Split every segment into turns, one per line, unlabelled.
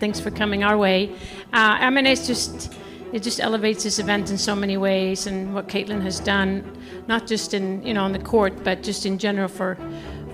Thanks for coming our way. I mean, it just elevates this event in so many ways, and what Caitlin has done, not just on the court, but just in general for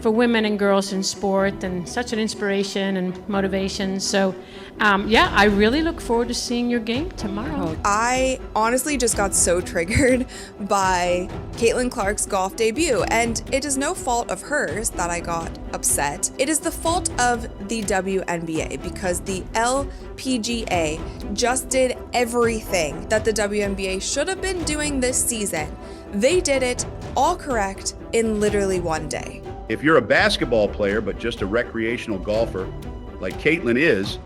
women and girls in sport, and such an inspiration and motivation. So, I really look forward to seeing your game tomorrow.
I honestly just got so triggered by Caitlin Clark's golf debut, and it is no fault of hers that I got upset. It is the fault of the WNBA, because the LPGA just did everything that the WNBA should have been doing this season. They did it all correct in literally one day.
If you're a basketball player but just a recreational golfer like Caitlin is,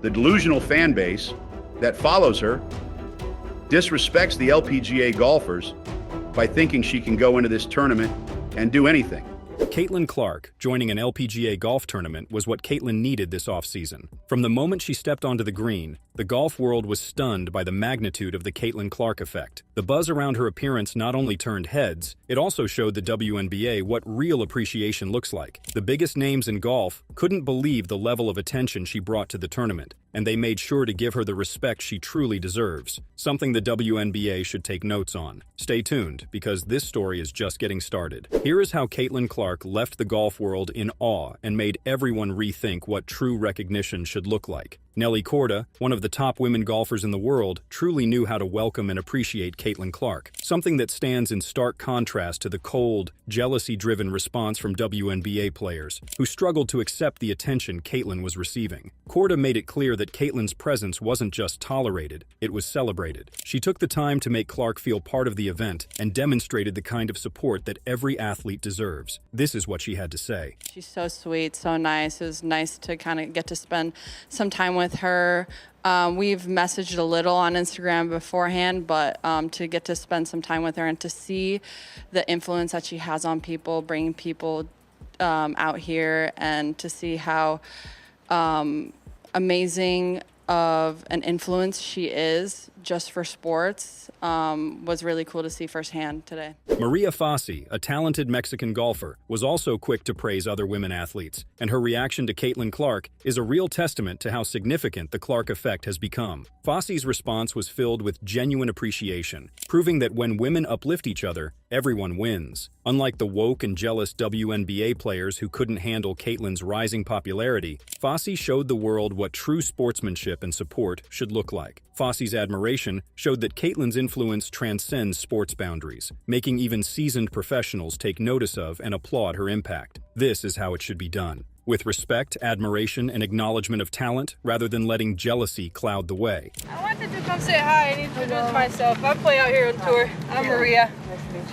the delusional fan base that follows her disrespects the LPGA golfers by thinking she can go into this tournament and do anything.
Caitlin Clark joining an LPGA golf tournament was what Caitlin needed this offseason. From the moment she stepped onto the green, the golf world was stunned by the magnitude of the Caitlin Clark effect. The buzz around her appearance not only turned heads, it also showed the WNBA what real appreciation looks like. The biggest names in golf couldn't believe the level of attention she brought to the tournament, and they made sure to give her the respect she truly deserves, something the WNBA should take notes on. Stay tuned, because this story is just getting started. Here is how Caitlin Clark left the golf world in awe and made everyone rethink what true recognition should look like. Nelly Korda, one of the top women golfers in the world, truly knew how to welcome and appreciate Caitlin Clark, something that stands in stark contrast to the cold, jealousy-driven response from WNBA players, who struggled to accept the attention Caitlin was receiving. Korda made it clear that Caitlin's presence wasn't just tolerated, it was celebrated. She took the time to make Clark feel part of the event and demonstrated the kind of support that every athlete deserves. This is what she had to say.
She's so sweet, so nice. It was nice to kind of get to spend some time with her. We've messaged a little on Instagram beforehand, but to get to spend some time with her and to see the influence that she has on people, bringing people out here, and to see how amazing of an influence she is just for sports was really cool to see firsthand today.
Maria Fassi, a talented Mexican golfer, was also quick to praise other women athletes, and her reaction to Caitlin Clark is a real testament to how significant the Clark effect has become. Fassi's response was filled with genuine appreciation, proving that when women uplift each other, everyone wins. Unlike the woke and jealous WNBA players who couldn't handle Caitlin's rising popularity, Fassi showed the world what true sportsmanship and support should look like. Fassi's admiration showed that Caitlin's influence transcends sports boundaries, making even seasoned professionals take notice of and applaud her impact. This is how it should be done, with respect, admiration, and acknowledgement of talent, rather than letting jealousy cloud the way.
I wanted to come say hi and introduce myself. I play out here on tour. I'm Maria.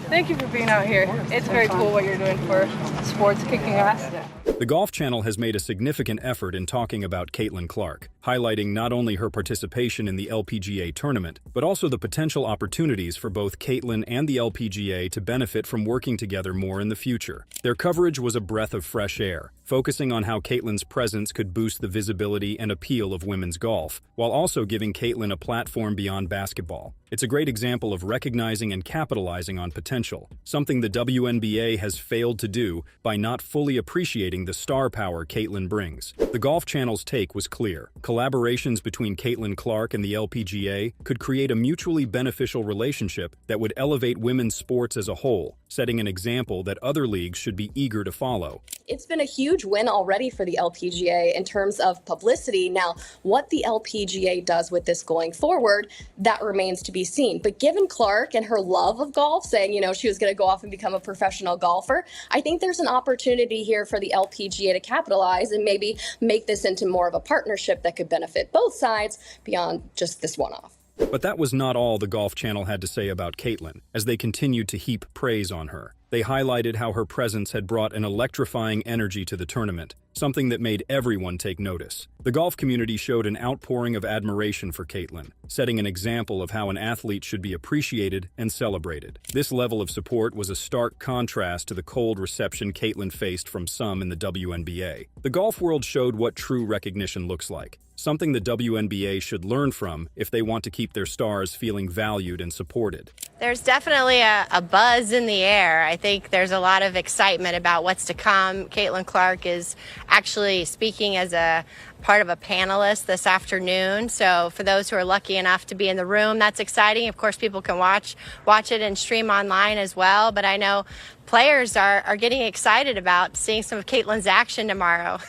Thank you for being out here. It's very cool what you're doing for sports, kicking ass.
The Golf Channel has made a significant effort in talking about Caitlin Clark, highlighting not only her participation in the LPGA tournament, but also the potential opportunities for both Caitlin and the LPGA to benefit from working together more in the future. Their coverage was a breath of fresh air, focusing on how Caitlin's presence could boost the visibility and appeal of women's golf, while also giving Caitlin a platform beyond basketball. It's a great example of recognizing and capitalizing on potential, something the WNBA has failed to do by not fully appreciating the star power Caitlin brings. The Golf Channel's take was clear. Collaborations between Caitlin Clark and the LPGA could create a mutually beneficial relationship that would elevate women's sports as a whole, setting an example that other leagues should be eager to follow.
It's been a huge win already for the LPGA in terms of publicity. Now, what the LPGA does with this going forward, that remains to be seen. But given Clark and her love of golf, saying, she was going to go off and become a professional golfer, I think there's an opportunity here for the LPGA to capitalize and maybe make this into more of a partnership that could benefit both sides beyond just this one-off.
But that was not all the Golf Channel had to say about Caitlin, as they continued to heap praise on her. They highlighted how her presence had brought an electrifying energy to the tournament, something that made everyone take notice. The golf community showed an outpouring of admiration for Caitlin, setting an example of how an athlete should be appreciated and celebrated. This level of support was a stark contrast to the cold reception Caitlin faced from some in the WNBA. The golf world showed what true recognition looks like, something the WNBA should learn from if they want to keep their stars feeling valued and supported.
There's definitely a buzz in the air. I think there's a lot of excitement about what's to come. Caitlin Clark is actually speaking as a part of a panelist this afternoon. So for those who are lucky enough to be in the room, that's exciting. Of course, people can watch it and stream online as well. But I know players are getting excited about seeing some of Caitlin's action tomorrow.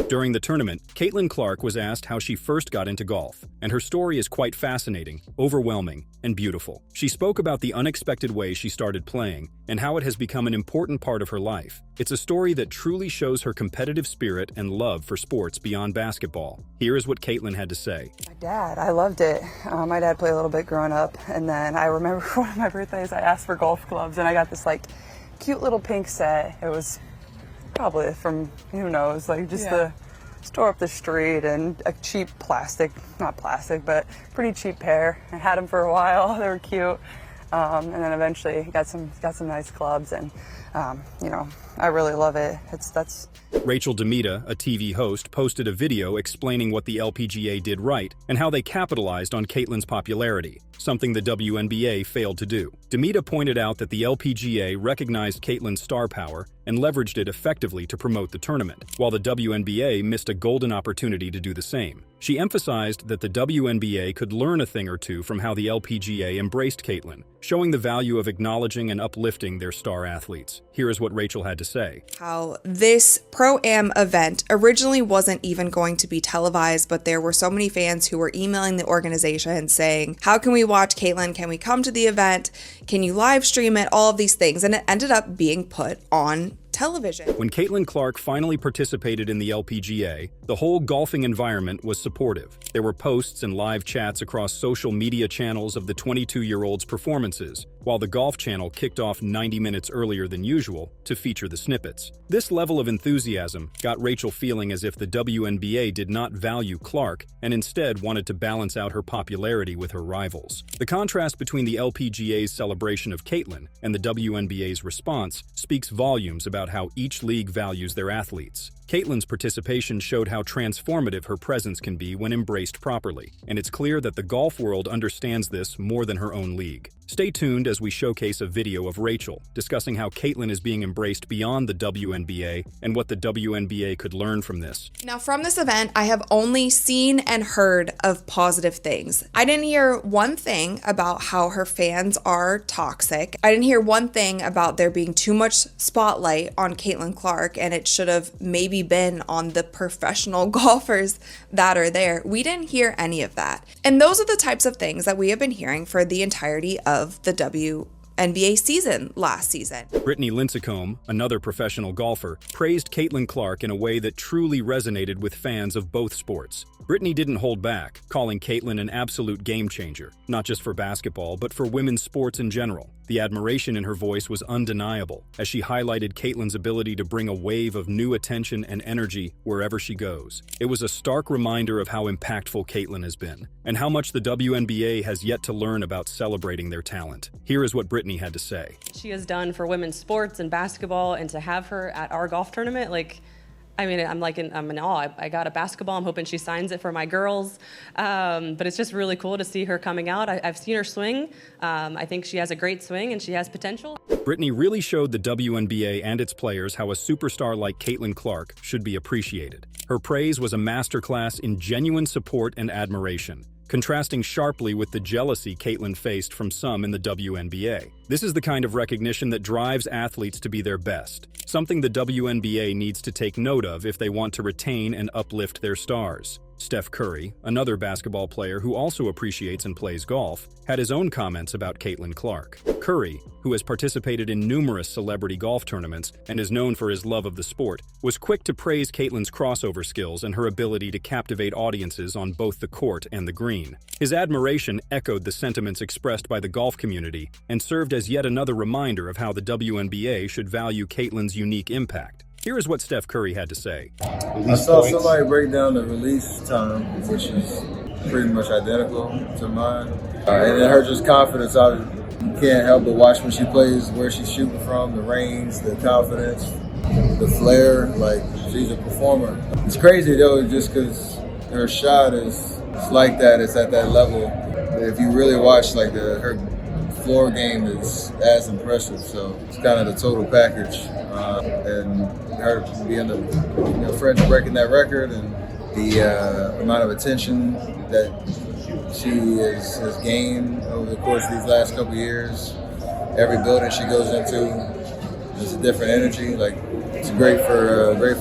During the tournament, Caitlin Clark was asked how she first got into golf, and her story is quite fascinating, overwhelming, and beautiful. She spoke about the unexpected way she started playing and how it has become an important part of her life. It's a story that truly shows her competitive spirit and love for sports beyond basketball. Here is what Caitlin had to say.
My dad, I loved it. My dad played a little bit growing up, and then I remember for one of my birthdays I asked for golf clubs, and I got this cute little pink set. It was probably from, who knows, just the store up the street, and a cheap not plastic, but pretty cheap pair. I had them for a while. They were cute. And then eventually got some nice clubs, and I really love it.
Rachel Demita, a TV host, posted a video explaining what the LPGA did right and how they capitalized on Caitlin's popularity, something the WNBA failed to do. Demita pointed out that the LPGA recognized Caitlin's star power and leveraged it effectively to promote the tournament, while the WNBA missed a golden opportunity to do the same. She emphasized that the WNBA could learn a thing or two from how the LPGA embraced Caitlin, showing the value of acknowledging and uplifting their star athletes. Here is what Rachel had to say.
How this Pro-Am event originally wasn't even going to be televised, but there were so many fans who were emailing the organization saying, how can we watch Caitlin? Can we come to the event? Can you live stream it? All of these things. And it ended up being put on television.
When Caitlin Clark finally participated in the LPGA, the whole golfing environment was supportive. There were posts and live chats across social media channels of the 22-year-old's performances, while the Golf Channel kicked off 90 minutes earlier than usual to feature the snippets. This level of enthusiasm got Rachel feeling as if the WNBA did not value Clark and instead wanted to balance out her popularity with her rivals. The contrast between the LPGA's celebration of Caitlin and the WNBA's response speaks volumes about how each league values their athletes. Caitlin's participation showed how transformative her presence can be when embraced properly, and it's clear that the golf world understands this more than her own league. Stay tuned as we showcase a video of Rachel discussing how Caitlin is being embraced beyond the WNBA and what the WNBA could learn from this.
Now, from this event, I have only seen and heard of positive things. I didn't hear one thing about how her fans are toxic. I didn't hear one thing about there being too much spotlight on Caitlin Clark, and it should have maybe been on the professional golfers that are there. We didn't hear any of that. And those are the types of things that we have been hearing for the entirety of the WNBA season last season.
Brittany Lincecum, another professional golfer, praised Caitlin Clark in a way that truly resonated with fans of both sports. Brittany didn't hold back, calling Caitlin an absolute game changer, not just for basketball, but for women's sports in general. The admiration in her voice was undeniable, as she highlighted Caitlin's ability to bring a wave of new attention and energy wherever she goes. It was a stark reminder of how impactful Caitlin has been, and how much the WNBA has yet to learn about celebrating their talent. Here is what Brittany had to say.
She has done for women's sports and basketball, and to have her at our golf tournament, I'm in awe. I got a basketball. I'm hoping she signs it for my girls. But it's just really cool to see her coming out. I've seen her swing. I think she has a great swing and she has potential.
Brittany really showed the WNBA and its players how a superstar like Caitlin Clark should be appreciated. Her praise was a masterclass in genuine support and admiration, contrasting sharply with the jealousy Caitlin faced from some in the WNBA. This is the kind of recognition that drives athletes to be their best, something the WNBA needs to take note of if they want to retain and uplift their stars. Steph Curry, another basketball player who also appreciates and plays golf, had his own comments about Caitlin Clark. Curry, who has participated in numerous celebrity golf tournaments and is known for his love of the sport, was quick to praise Caitlin's crossover skills and her ability to captivate audiences on both the court and the green. His admiration echoed the sentiments expressed by the golf community and served as yet another reminder of how the WNBA should value Caitlin's unique impact. Here is what Steph Curry had to say.
I saw somebody break down the release time, which is pretty much identical to mine. And then her just confidence, you can't help but watch when she plays, where she's shooting from, the range, the confidence, the flair, she's a performer. It's crazy though, just because her shot is like that, it's at that level. If you really watch her floor game is as impressive, so it's kind of the total package. And her being the French breaking that record, and the amount of attention that she has gained over the course of these last couple of years. Every building she goes into is a different energy. Like, it's great for her, great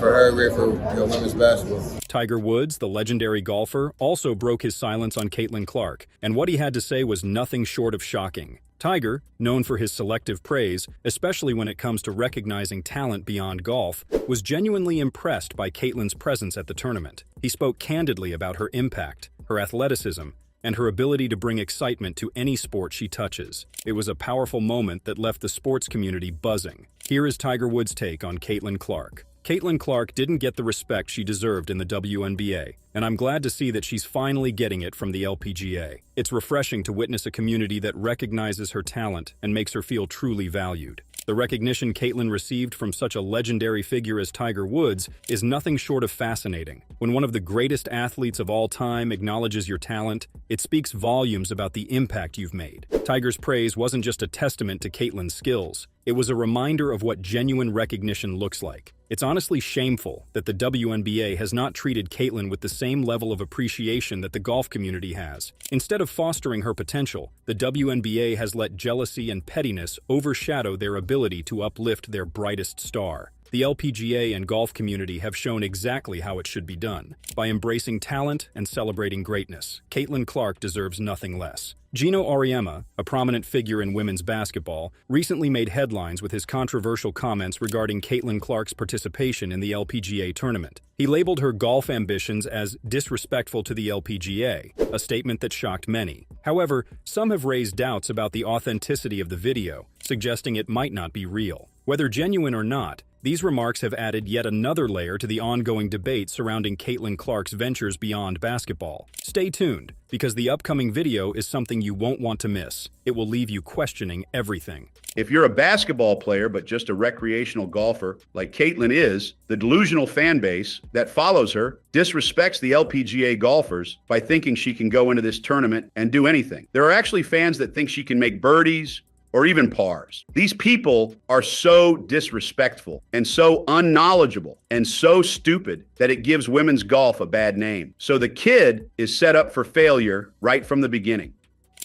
for women's basketball.
Tiger Woods, the legendary golfer, also broke his silence on Caitlin Clark, and what he had to say was nothing short of shocking. Tiger, known for his selective praise, especially when it comes to recognizing talent beyond golf, was genuinely impressed by Caitlin's presence at the tournament. He spoke candidly about her impact, her athleticism, and her ability to bring excitement to any sport she touches. It was a powerful moment that left the sports community buzzing. Here is Tiger Woods' take on Caitlin Clark. Caitlin Clark didn't get the respect she deserved in the WNBA, and I'm glad to see that she's finally getting it from the LPGA. It's refreshing to witness a community that recognizes her talent and makes her feel truly valued. The recognition Caitlin received from such a legendary figure as Tiger Woods is nothing short of fascinating. When one of the greatest athletes of all time acknowledges your talent, it speaks volumes about the impact you've made. Tiger's praise wasn't just a testament to Caitlin's skills, it was a reminder of what genuine recognition looks like. It's honestly shameful that the WNBA has not treated Caitlin with the same level of appreciation that the golf community has. Instead of fostering her potential, the WNBA has let jealousy and pettiness overshadow their ability to uplift their brightest star. The LPGA and golf community have shown exactly how it should be done. By embracing talent and celebrating greatness, Caitlin Clark deserves nothing less. Gino Auriemma, a prominent figure in women's basketball, recently made headlines with his controversial comments regarding Caitlin Clark's participation in the LPGA tournament. He labeled her golf ambitions as disrespectful to the LPGA, a statement that shocked many. However, some have raised doubts about the authenticity of the video, suggesting it might not be real. Whether genuine or not, these remarks have added yet another layer to the ongoing debate surrounding Caitlin Clark's ventures beyond basketball. Stay tuned, because the upcoming video is something you won't want to miss. It will leave you questioning everything.
If you're a basketball player but just a recreational golfer like Caitlin is, the delusional fan base that follows her disrespects the LPGA golfers by thinking she can go into this tournament and do anything. There are actually fans that think she can make birdies or even pars. These people are so disrespectful and so unknowledgeable and so stupid that it gives women's golf a bad name. So the kid is set up for failure right from the beginning.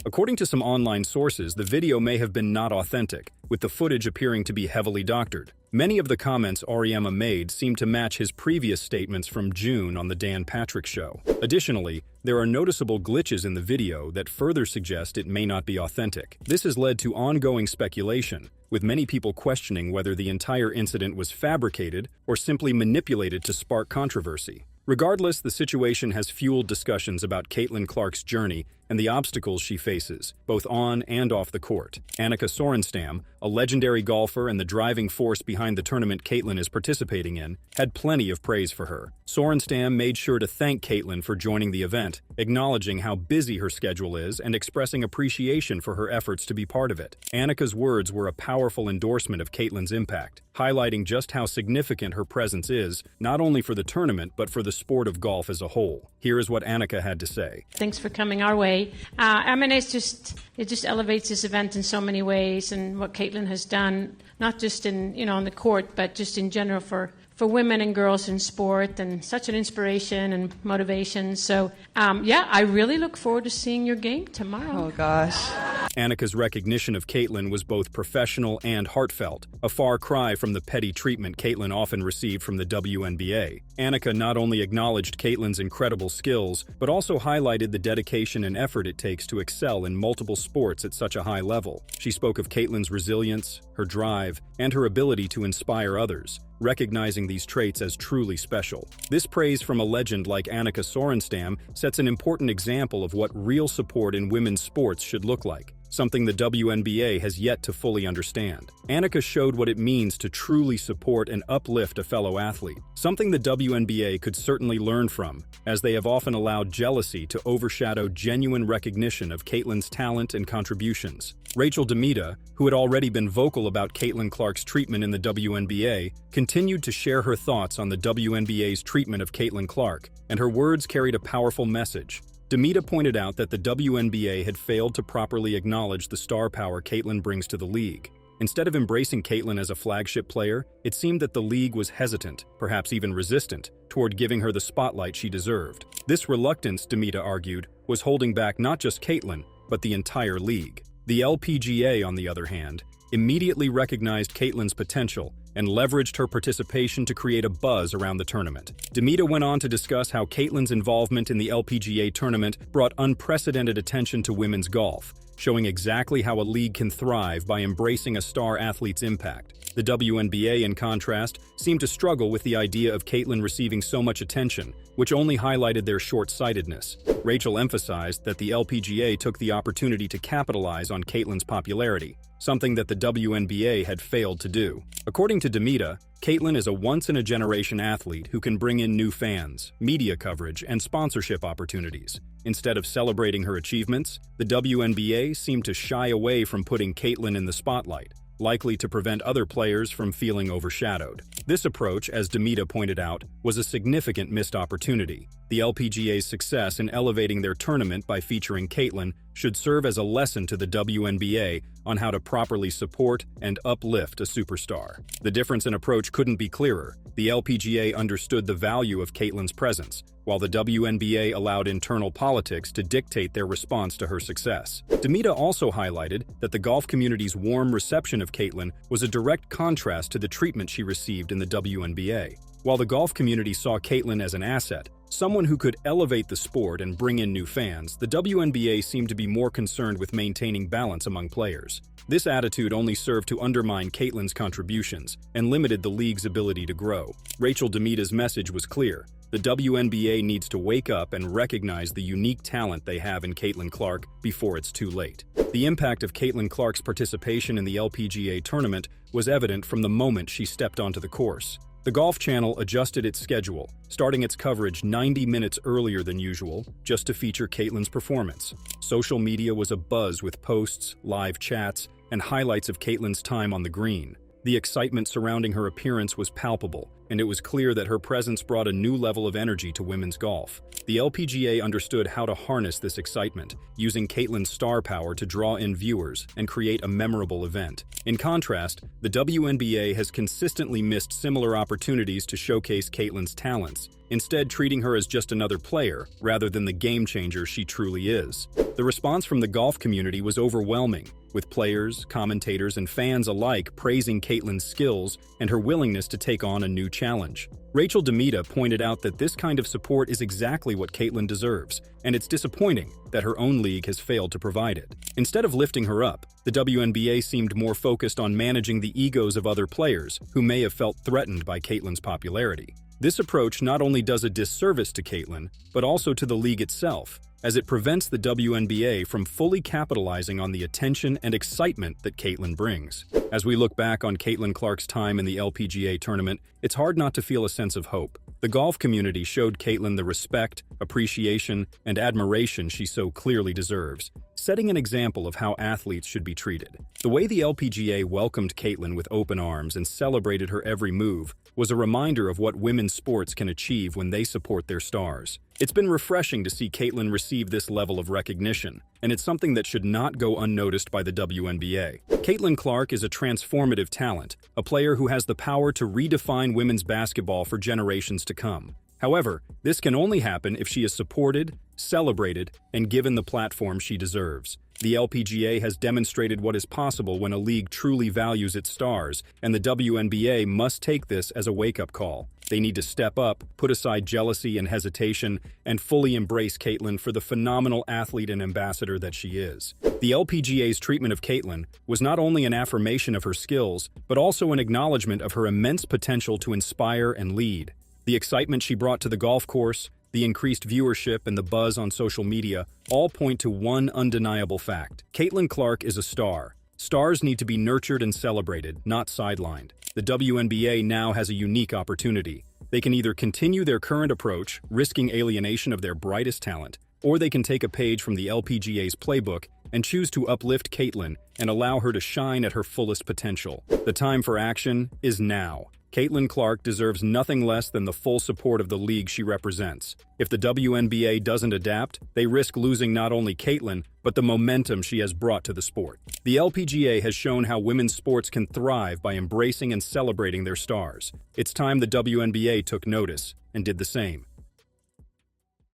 According to some online sources, the video may have been not authentic, with the footage appearing to be heavily doctored. Many of the comments Auriemma made seem to match his previous statements from June on the Dan Patrick Show. Additionally, there are noticeable glitches in the video that further suggest it may not be authentic. This has led to ongoing speculation, with many people questioning whether the entire incident was fabricated or simply manipulated to spark controversy. Regardless, the situation has fueled discussions about Caitlin Clark's journey and the obstacles she faces, both on and off the court. Anika Sorenstam, a legendary golfer and the driving force behind the tournament Caitlin is participating in, had plenty of praise for her. Sorenstam made sure to thank Caitlin for joining the event, acknowledging how busy her schedule is and expressing appreciation for her efforts to be part of it. Anika's words were a powerful endorsement of Caitlin's impact, highlighting just how significant her presence is, not only for the tournament, but for the sport of golf as a whole. Here is what Anika had to say.
Thanks for coming our way. I mean, it just elevates this event in so many ways, and what Caitlin has done, not just in on the court, but just in general for women and girls in sport, and such an inspiration and motivation. So, yeah, I really look forward to seeing your game tomorrow.
Oh, gosh.
Anika's recognition of Caitlin was both professional and heartfelt, a far cry from the petty treatment Caitlin often received from the WNBA. Anika not only acknowledged Caitlin's incredible skills, but also highlighted the dedication and effort it takes to excel in multiple sports at such a high level. She spoke of Caitlin's resilience, her drive, and her ability to inspire others, recognizing these traits as truly special. This praise from a legend like Anika Sorenstam sets an important example of what real support in women's sports should look like, something the WNBA has yet to fully understand. Anika showed what it means to truly support and uplift a fellow athlete, something the WNBA could certainly learn from, as they have often allowed jealousy to overshadow genuine recognition of Caitlin's talent and contributions. Rachel Demita, who had already been vocal about Caitlin Clark's treatment in the WNBA, continued to share her thoughts on the WNBA's treatment of Caitlin Clark, and her words carried a powerful message. Demita pointed out that the WNBA had failed to properly acknowledge the star power Caitlin brings to the league. Instead of embracing Caitlin as a flagship player, it seemed that the league was hesitant, perhaps even resistant, toward giving her the spotlight she deserved. This reluctance, Demita argued, was holding back not just Caitlin, but the entire league. The LPGA, on the other hand, immediately recognized Caitlin's potential and leveraged her participation to create a buzz around the tournament. Demita went on to discuss how Caitlin's involvement in the LPGA tournament brought unprecedented attention to women's golf, showing exactly how a league can thrive by embracing a star athlete's impact. The WNBA, in contrast, seemed to struggle with the idea of Caitlin receiving so much attention, which only highlighted their short-sightedness. Rachel emphasized that the LPGA took the opportunity to capitalize on Caitlin's popularity, something that the WNBA had failed to do. According to Demita, Caitlin is a once-in-a-generation athlete who can bring in new fans, media coverage, and sponsorship opportunities. Instead of celebrating her achievements, the WNBA seemed to shy away from putting Caitlin in the spotlight, likely to prevent other players from feeling overshadowed. This approach, as Demita pointed out, was a significant missed opportunity. The LPGA's success in elevating their tournament by featuring Caitlin should serve as a lesson to the WNBA on how to properly support and uplift a superstar. The difference in approach couldn't be clearer. The LPGA understood the value of Caitlin's presence, while the WNBA allowed internal politics to dictate their response to her success. Demita also highlighted that the golf community's warm reception of Caitlin was a direct contrast to the treatment she received in the WNBA. While the golf community saw Caitlin as an asset, someone who could elevate the sport and bring in new fans, the WNBA seemed to be more concerned with maintaining balance among players. This attitude only served to undermine Caitlin's contributions and limited the league's ability to grow. Rachel Demita's message was clear. The WNBA needs to wake up and recognize the unique talent they have in Caitlin Clark before it's too late. The impact of Caitlin Clark's participation in the LPGA tournament was evident from the moment she stepped onto the course. The Golf Channel adjusted its schedule, starting its coverage 90 minutes earlier than usual, just to feature Caitlin's performance. Social media was abuzz with posts, live chats, and highlights of Caitlin's time on the green. The excitement surrounding her appearance was palpable, and it was clear that her presence brought a new level of energy to women's golf. The LPGA understood how to harness this excitement, using Caitlin's star power to draw in viewers and create a memorable event. In contrast, the WNBA has consistently missed similar opportunities to showcase Caitlin's talents, instead treating her as just another player rather than the game changer she truly is. The response from the golf community was overwhelming, with players, commentators, and fans alike praising Caitlin's skills and her willingness to take on a new challenge. Rachel Demita pointed out that this kind of support is exactly what Caitlin deserves, and it's disappointing that her own league has failed to provide it. Instead of lifting her up, the WNBA seemed more focused on managing the egos of other players who may have felt threatened by Caitlin's popularity. This approach not only does a disservice to Caitlin, but also to the league itself, as it prevents the WNBA from fully capitalizing on the attention and excitement that Caitlin brings. As we look back on Caitlin Clark's time in the LPGA tournament, it's hard not to feel a sense of hope. The golf community showed Caitlin the respect, appreciation, and admiration she so clearly deserves, setting an example of how athletes should be treated. The way the LPGA welcomed Caitlin with open arms and celebrated her every move was a reminder of what women's sports can achieve when they support their stars. It's been refreshing to see Caitlin receive this level of recognition, and it's something that should not go unnoticed by the WNBA. Caitlin Clark is a transformative talent, a player who has the power to redefine women's basketball for generations to come. However, this can only happen if she is supported, celebrated, and given the platform she deserves. The LPGA has demonstrated what is possible when a league truly values its stars, and the WNBA must take this as a wake-up call. They need to step up, put aside jealousy and hesitation, and fully embrace Caitlin for the phenomenal athlete and ambassador that she is. The LPGA's treatment of Caitlin was not only an affirmation of her skills, but also an acknowledgement of her immense potential to inspire and lead. The excitement she brought to the golf course, the increased viewership, and the buzz on social media all point to one undeniable fact. Caitlin Clark is a star. Stars need to be nurtured and celebrated, not sidelined. The WNBA now has a unique opportunity. They can either continue their current approach, risking alienation of their brightest talent, or they can take a page from the LPGA's playbook and choose to uplift Caitlin and allow her to shine at her fullest potential. The time for action is now. Caitlin Clark deserves nothing less than the full support of the league she represents. If the WNBA doesn't adapt, they risk losing not only Caitlin, but the momentum she has brought to the sport. The LPGA has shown how women's sports can thrive by embracing and celebrating their stars. It's time the WNBA took notice and did the same.